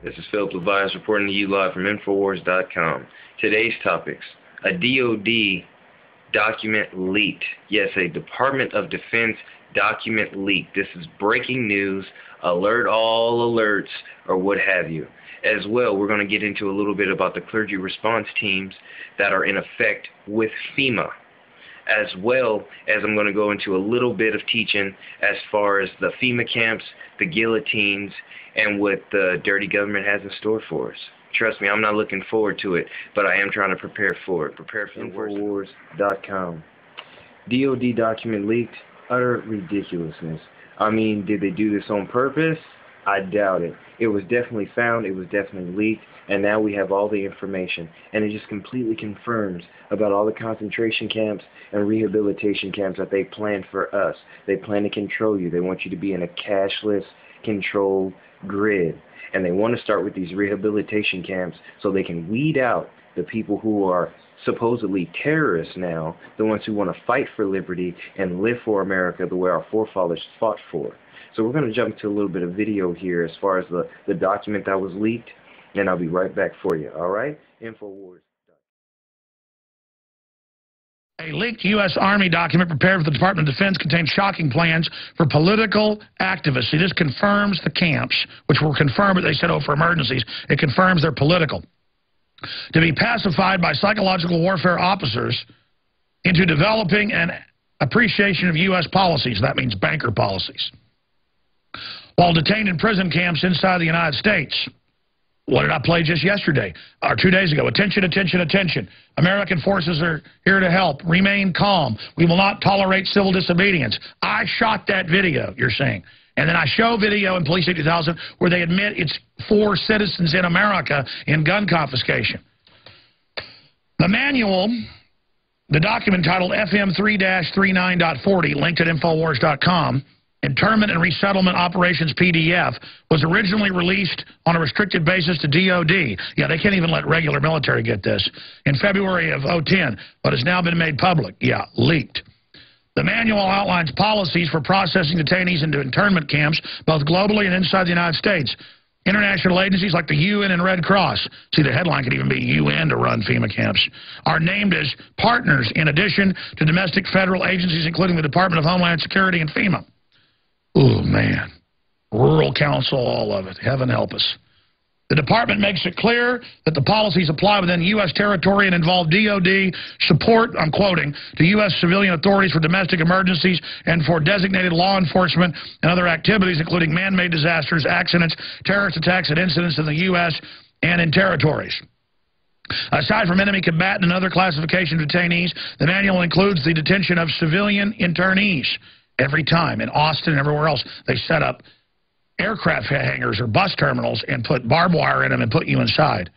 This is LeVias reporting to you live from Infowars.com. Today's topics: a DoD document leaked. Yes, a Department of Defense document leaked. This is breaking news. Alert all alerts, or what have you. As well, we're going to get into a little bit about the clergy response teams that are in effect with FEMA. As well as I'm going to go into a little bit of teaching as far as the FEMA camps, the guillotines, and what the dirty government has in store for us. Trust me, I'm not looking forward to it, but I am trying to prepare for it. Prepare for the Infowars.com. DoD document leaked. Utter ridiculousness. I mean, did they do this on purpose? I doubt it. It was definitely found, it was definitely leaked, and now we have all the information. And it just completely confirms about all the concentration camps and rehabilitation camps that they plan for us. They plan to control you. They want you to be in a cashless, controlled grid. And they want to start with these rehabilitation camps so they can weed out the people who are supposedly terrorists now, the ones who want to fight for liberty and live for America the way our forefathers fought for. So we're going to jump to a little bit of video here as far as the document that was leaked, and I'll be right back for you, all right? Infowars. A leaked U.S. Army document prepared for the Department of Defense contains shocking plans for political activists. See, this confirms the camps, which were confirmed, but they said, oh, for emergencies. It confirms they're political. To be pacified by psychological warfare officers into developing an appreciation of U.S. policies. That means banker policies. While detained in prison camps inside the United States. What did I play just yesterday, or 2 days ago? Attention, attention, attention. American forces are here to help. Remain calm. We will not tolerate civil disobedience. I shot that video, you're saying. And then I show video in Police 80,000 where they admit it's for citizens in America in gun confiscation. The manual, the document titled FM 3-39.40, linked at Infowars.com, Internment and Resettlement Operations PDF, was originally released on a restricted basis to DoD. Yeah, they can't even let regular military get this. In February of 2010, but has now been made public. Yeah, leaked. The manual outlines policies for processing detainees into internment camps, both globally and inside the United States. International agencies like the UN and Red Cross, see, the headline could even be UN to run FEMA camps, are named as partners in addition to domestic federal agencies, including the Department of Homeland Security and FEMA. Oh, man. Rural Council, all of it. Heaven help us. The department makes it clear that the policies apply within U.S. territory and involve DoD support, I'm quoting, to U.S. civilian authorities for domestic emergencies and for designated law enforcement and other activities, including man-made disasters, accidents, terrorist attacks, and incidents in the U.S. and in territories. Aside from enemy combatant and other classification detainees, the manual includes the detention of civilian internees. Every time in Austin and everywhere else, they set up aircraft hangars or bus terminals and put barbed wire in them and put you inside.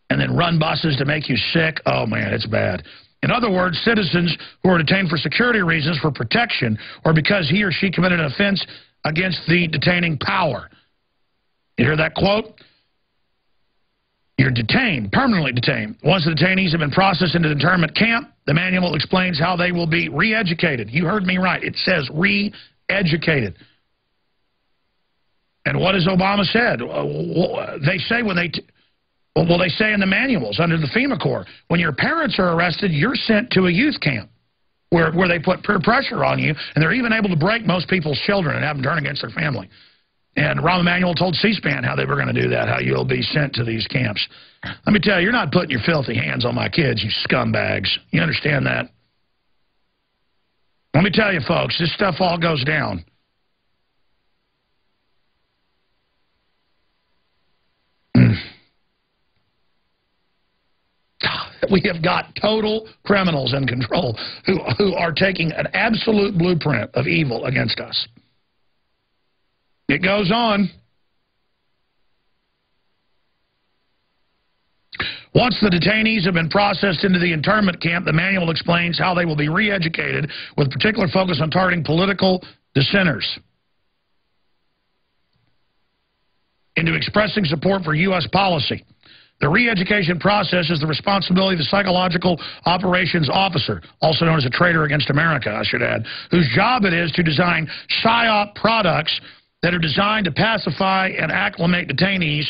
And then run buses to make you sick. Oh, man, it's bad. In other words, citizens who are detained for security reasons, for protection, or because he or she committed an offense against the detaining power. You hear that quote? You're detained, permanently detained. Once the detainees have been processed into the internment camp, the manual explains how they will be re-educated. You heard me right. It says re-educated. And what has Obama said? They say when they say in the manuals under the FEMA Corps, when your parents are arrested, you're sent to a youth camp where they put peer pressure on you, and they're even able to break most people's children and have them turn against their family. And Rahm Emanuel told C-SPAN how they were going to do that, how you'll be sent to these camps. Let me tell you, you're not putting your filthy hands on my kids, you scumbags. You understand that? Let me tell you, folks, this stuff all goes down. We have got total criminals in control who are taking an absolute blueprint of evil against us. It goes on. Once the detainees have been processed into the internment camp, the manual explains how they will be re-educated with particular focus on targeting political dissenters into expressing support for U.S. policy. The re-education process is the responsibility of the Psychological Operations Officer, also known as a traitor against America, I should add, whose job it is to design PSYOP products that are designed to pacify and acclimate detainees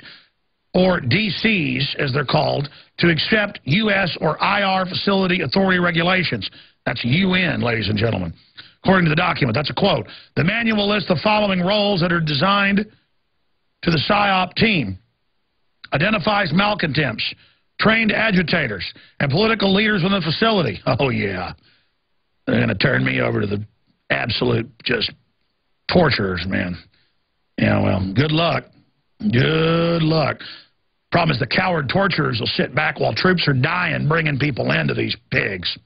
or DCs, as they're called, to accept U.S. or IR facility authority regulations. That's UN, ladies and gentlemen. According to the document, that's a quote. The manual lists the following roles that are designed to the PSYOP team. Identifies malcontents, trained agitators, and political leaders within the facility. Oh, yeah. They're going to turn me over to the absolute just torturers, man. Yeah, well, good luck. Good luck. Problem is the coward torturers will sit back while troops are dying, bringing people into these pigs.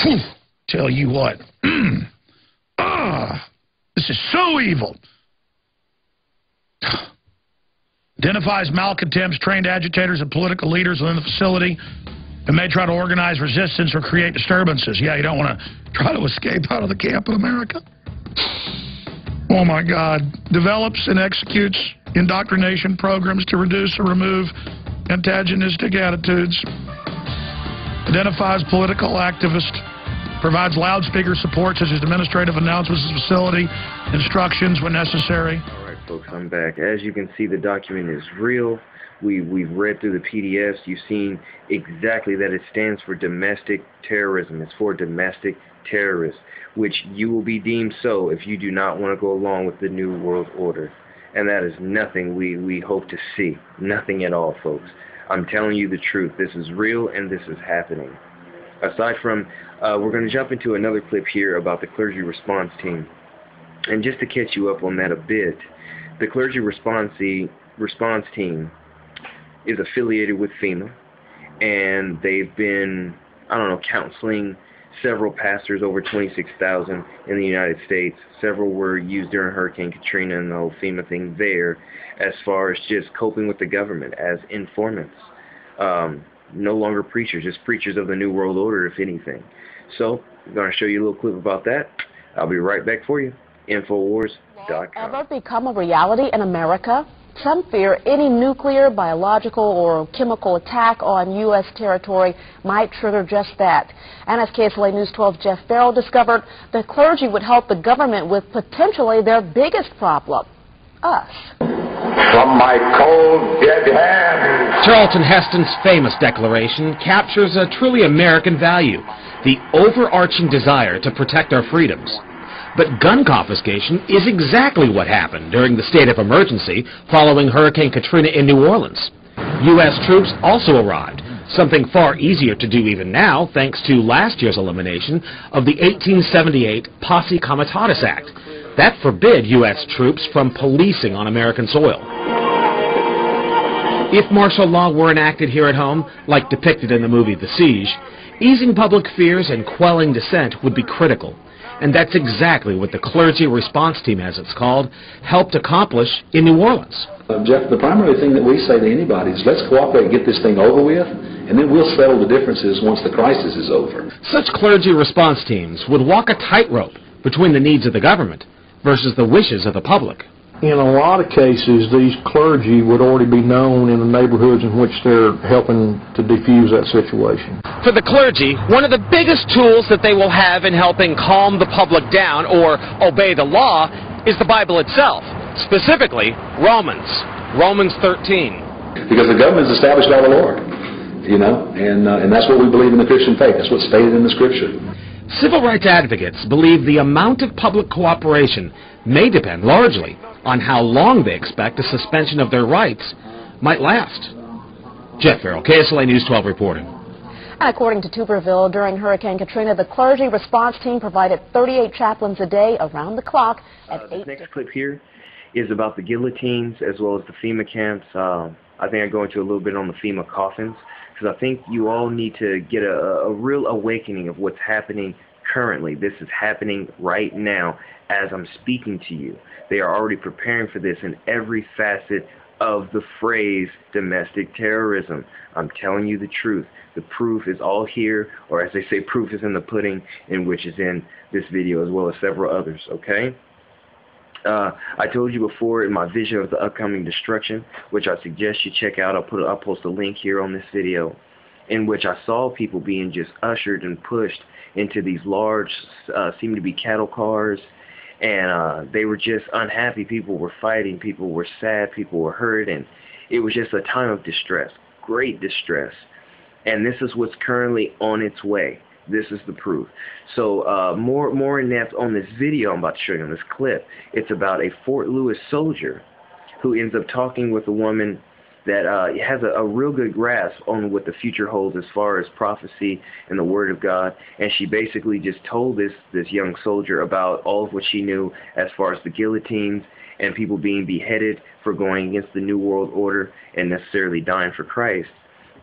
Whew. Tell you what. This is so evil. Identifies malcontents, trained agitators, and political leaders within the facility and may try to organize resistance or create disturbances. Yeah, you don't want to try to escape out of the camp in America. Oh, my God. Develops and executes indoctrination programs to reduce or remove antagonistic attitudes. Identifies political activists. Provides loudspeaker support such as administrative announcements of facility, instructions when necessary. All right, folks, I'm back. As you can see, the document is real. We've read through the PDFs. You've seen exactly that it stands for domestic terrorism. It's for domestic terrorists, which you will be deemed so if you do not want to go along with the New World Order. And that is nothing we hope to see. Nothing at all, folks. I'm telling you the truth. This is real and this is happening. Aside from, we're going to jump into another clip here about the clergy response team. And just to catch you up on that a bit, the clergy response team is affiliated with FEMA, and they've been, I don't know, counseling several pastors, over 26,000 in the United States. Several were used during Hurricane Katrina and the whole FEMA thing there, as far as just coping with the government as informants. No longer preachers, just preachers of the New World Order, if anything. So, I'm going to show you a little clip about that. I'll be right back for you. Infowars.com. Ever become a reality in America? Some fear any nuclear, biological, or chemical attack on U.S. territory might trigger just that. And as KSLA News 12's Jeff Farrell discovered, the clergy would help the government with potentially their biggest problem, us. From my cold, dead hand. Charlton Heston's famous declaration captures a truly American value, the overarching desire to protect our freedoms. But gun confiscation is exactly what happened during the state of emergency following Hurricane Katrina in New Orleans. U.S. troops also arrived, something far easier to do even now thanks to last year's elimination of the 1878 Posse Comitatus Act. That forbid U.S. troops from policing on American soil. If martial law were enacted here at home, like depicted in the movie The Siege, easing public fears and quelling dissent would be critical. And that's exactly what the clergy response team, as it's called, helped accomplish in New Orleans. Jeff, the primary thing that we say to anybody is let's cooperate and get this thing over with, and then we'll settle the differences once the crisis is over. Such clergy response teams would walk a tightrope between the needs of the government versus the wishes of the public. In a lot of cases, these clergy would already be known in the neighborhoods in which they're helping to defuse that situation. For the clergy, one of the biggest tools that they will have in helping calm the public down or obey the law is the Bible itself, specifically Romans 13. Because the government is established by the Lord, you know, and that's what we believe in the Christian faith. That's what's stated in the Scripture. Civil rights advocates believe the amount of public cooperation may depend largely on how long they expect the suspension of their rights might last. Jeff Farrell, KSLA News 12 reporting. And according to Tuberville, during Hurricane Katrina, the clergy response team provided 38 chaplains a day around the clock at 8. This next clip here is about the guillotines as well as the FEMA camps. I think I go into a little bit on the FEMA coffins, because I think you all need to get a real awakening of what's happening currently. This is happening right now as I'm speaking to you. They are already preparing for this in every facet of the phrase domestic terrorism. I'm telling you the truth. The proof is all here, or as they say, proof is in the pudding, in which is in this video as well as several others, okay? I told you before in my vision of the upcoming destruction, which I suggest you check out. I'll post a link here on this video, in which I saw people being just ushered and pushed into these large, seem to be cattle cars, and they were just unhappy. People were fighting, people were sad, people were hurt, and It was just a time of distress, great distress. And this is what's currently on its way. This is the proof. So more in depth on this video I'm about to show you on this clip. It's about a Fort Lewis soldier who ends up talking with a woman that has a real good grasp on what the future holds as far as prophecy and the Word of God. And she basically just told this young soldier about all of what she knew as far as the guillotines and people being beheaded for going against the New World Order and necessarily dying for Christ.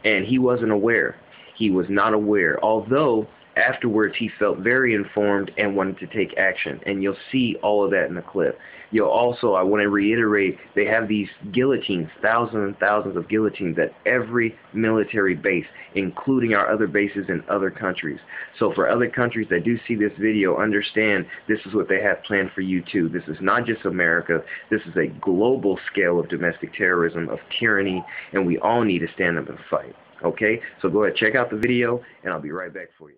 And he wasn't aware. He was not aware, although afterwards he felt very informed and wanted to take action. And you'll see all of that in the clip. You'll also, I want to reiterate, they have these guillotines, thousands and thousands of guillotines at every military base, including our other bases in other countries. So for other countries that do see this video, understand this is what they have planned for you too. This is not just America. This is a global scale of domestic terrorism, of tyranny, and we all need to stand up and fight. Okay? So go ahead, check out the video, and I'll be right back for you.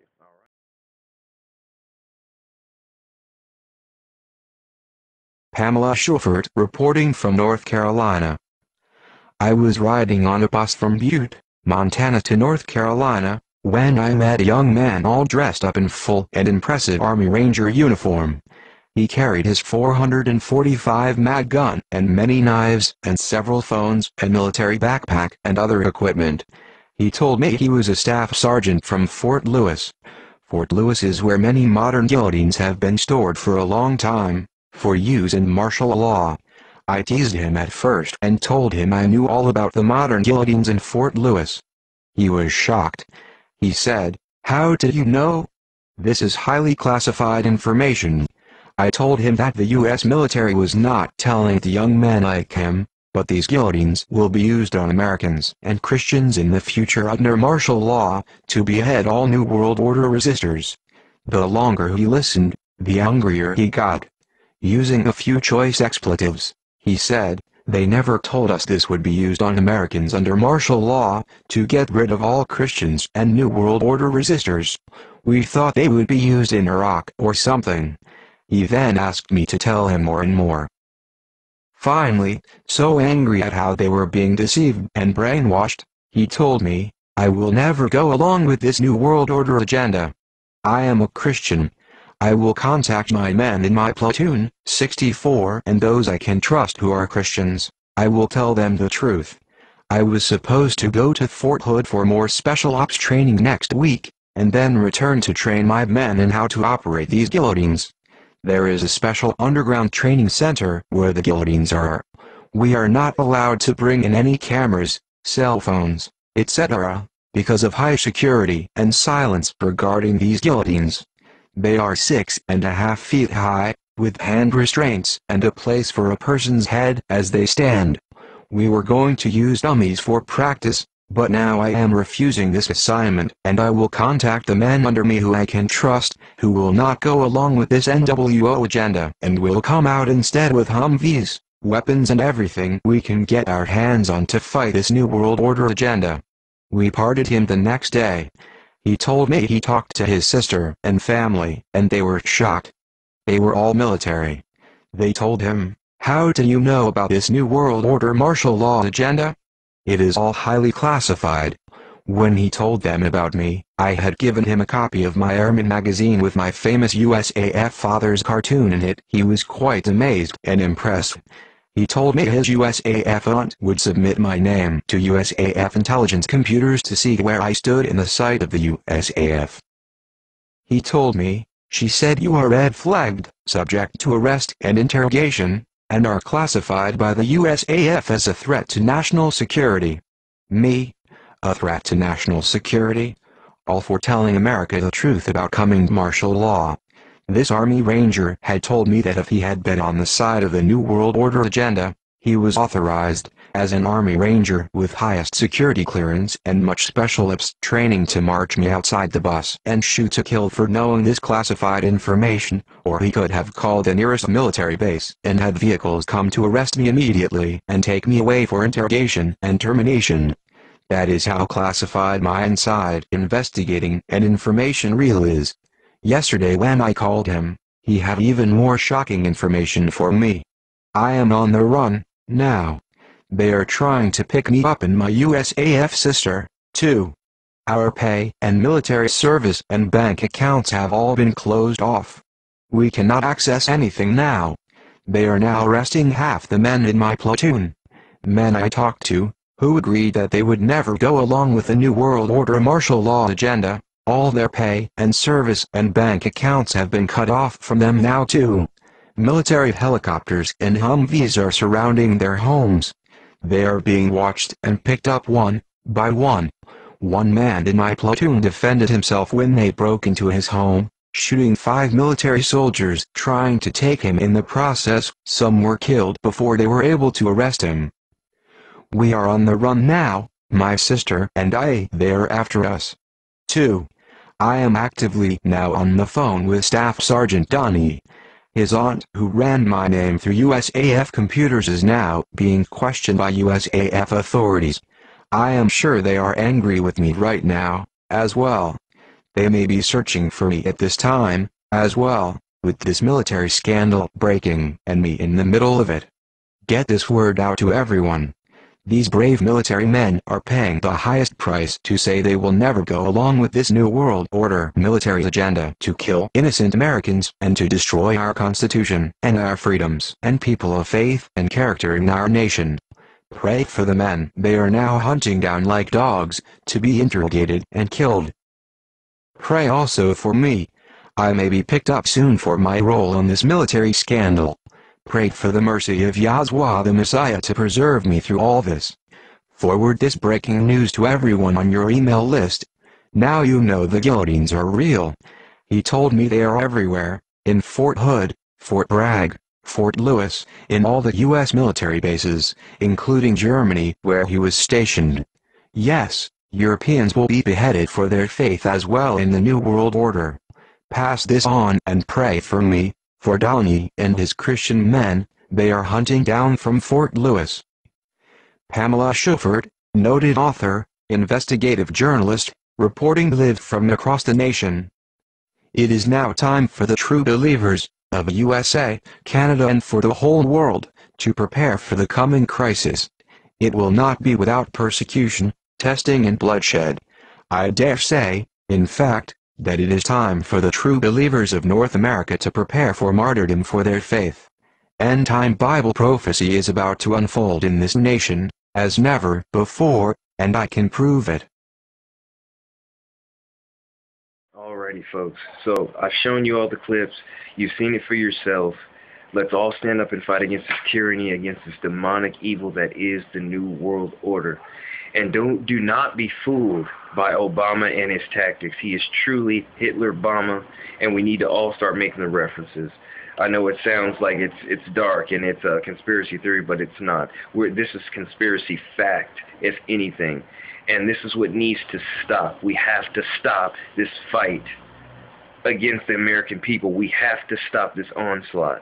Pamela Schufert reporting from North Carolina. I was riding on a bus from Butte, Montana to North Carolina, when I met a young man all dressed up in full and impressive Army Ranger uniform. He carried his .445 mag gun and many knives and several phones and military backpack and other equipment. He told me he was a staff sergeant from Fort Lewis. Fort Lewis is where many modern guillotines have been stored for a long time, for use in martial law. I teased him at first and told him I knew all about the modern guillotines in Fort Lewis. He was shocked. He said, "How did you know? This is highly classified information." I told him that the U.S. military was not telling the young man like him, but these guillotines will be used on Americans and Christians in the future under martial law, to behead all New World Order resistors. The longer he listened, the angrier he got. Using a few choice expletives, he said, "They never told us this would be used on Americans under martial law, to get rid of all Christians and New World Order resistors. We thought they would be used in Iraq or something." He then asked me to tell him more and more. Finally, so angry at how they were being deceived and brainwashed, he told me, "I will never go along with this New World Order agenda. I am a Christian. I will contact my men in my platoon, 64, and those I can trust who are Christians. I will tell them the truth." I was supposed to go to Fort Hood for more special ops training next week, and then return to train my men in how to operate these guillotines. There is a special underground training center where the guillotines are. We are not allowed to bring in any cameras, cell phones, etc., because of high security and silence regarding these guillotines. They are 6.5 feet high, with hand restraints and a place for a person's head as they stand. We were going to use dummies for practice, but now I am refusing this assignment, and I will contact the men under me who I can trust, who will not go along with this NWO agenda and will come out instead with Humvees, weapons and everything we can get our hands on to fight this New World Order agenda. We parted him the next day. He told me he talked to his sister and family, and they were shocked. They were all military. They told him, "How do you know about this New World Order martial law agenda? It is all highly classified." When he told them about me, I had given him a copy of my Airman magazine with my famous USAF father's cartoon in it. He was quite amazed and impressed. He told me his USAF aunt would submit my name to USAF intelligence computers to see where I stood in the sight of the USAF. He told me, "She said you are red-flagged, subject to arrest and interrogation, and are classified by the USAF as a threat to national security." Me? A threat to national security? All for telling America the truth about coming martial law. This Army Ranger had told me that if he had been on the side of the New World Order agenda, he was authorized, as an Army Ranger with highest security clearance and much special ops training, to march me outside the bus and shoot to kill for knowing this classified information, or he could have called the nearest military base and had vehicles come to arrest me immediately and take me away for interrogation and termination. That is how classified my inside investigating and information reel is. Yesterday when I called him, he had even more shocking information for me. I am on the run, now. They are trying to pick me up and my USAF sister, too. Our pay and military service and bank accounts have all been closed off. We cannot access anything now. They are now arresting half the men in my platoon. Men I talked to, who agreed that they would never go along with the New World Order martial law agenda. All their pay and service and bank accounts have been cut off from them now too. Military helicopters and Humvees are surrounding their homes. They are being watched and picked up one by one. One man in my platoon defended himself when they broke into his home, shooting 5 military soldiers trying to take him. In the process, some were killed before they were able to arrest him. We are on the run now, my sister and I. They are after us. 2. I am actively now on the phone with Staff Sergeant Donnie. His aunt, who ran my name through USAF computers, is now being questioned by USAF authorities. I am sure they are angry with me right now, as well. They may be searching for me at this time, as well, with this military scandal breaking and me in the middle of it. Get this word out to everyone. These brave military men are paying the highest price to say they will never go along with this New World Order military agenda to kill innocent Americans and to destroy our Constitution and our freedoms and people of faith and character in our nation. Pray for the men they are now hunting down like dogs, to be interrogated and killed. Pray also for me. I may be picked up soon for my role on this military scandal. Pray for the mercy of Yahweh the Messiah to preserve me through all this. Forward this breaking news to everyone on your email list. Now you know the guillotines are real. He told me they are everywhere, in Fort Hood, Fort Bragg, Fort Lewis, in all the U.S. military bases, including Germany, where he was stationed. Yes, Europeans will be beheaded for their faith as well in the New World Order. Pass this on and pray for me. For Donnie and his Christian men, they are hunting down from Fort Lewis. Pamela Schufert, noted author, investigative journalist, reporting live from across the nation. It is now time for the true believers of USA, Canada and for the whole world, to prepare for the coming crisis. It will not be without persecution, testing and bloodshed. I dare say, in fact, that it is time for the true believers of North America to prepare for martyrdom for their faith. End-time Bible prophecy is about to unfold in this nation, as never before, and I can prove it. Alrighty, folks. So, I've shown you all the clips. You've seen it for yourself. Let's all stand up and fight against this tyranny, against this demonic evil that is the New World Order. And do not be fooled by Obama and his tactics. He is truly Hitler-Obama, and we need to all start making the references. I know it sounds like it's dark and it's a conspiracy theory, but it's not. This is conspiracy fact, if anything. And this is what needs to stop. We have to stop this fight against the American people. We have to stop this onslaught.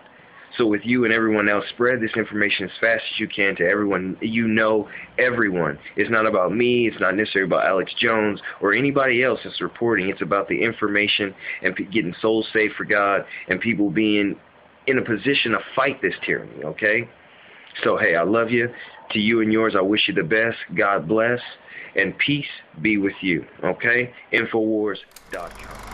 So with you and everyone else, spread this information as fast as you can to everyone. You know, everyone. It's not about me. It's not necessarily about Alex Jones or anybody else that's reporting. It's about the information and getting souls saved for God and people being in a position to fight this tyranny, okay? So, hey, I love you. To you and yours, I wish you the best. God bless. And peace be with you, okay? Infowars.com.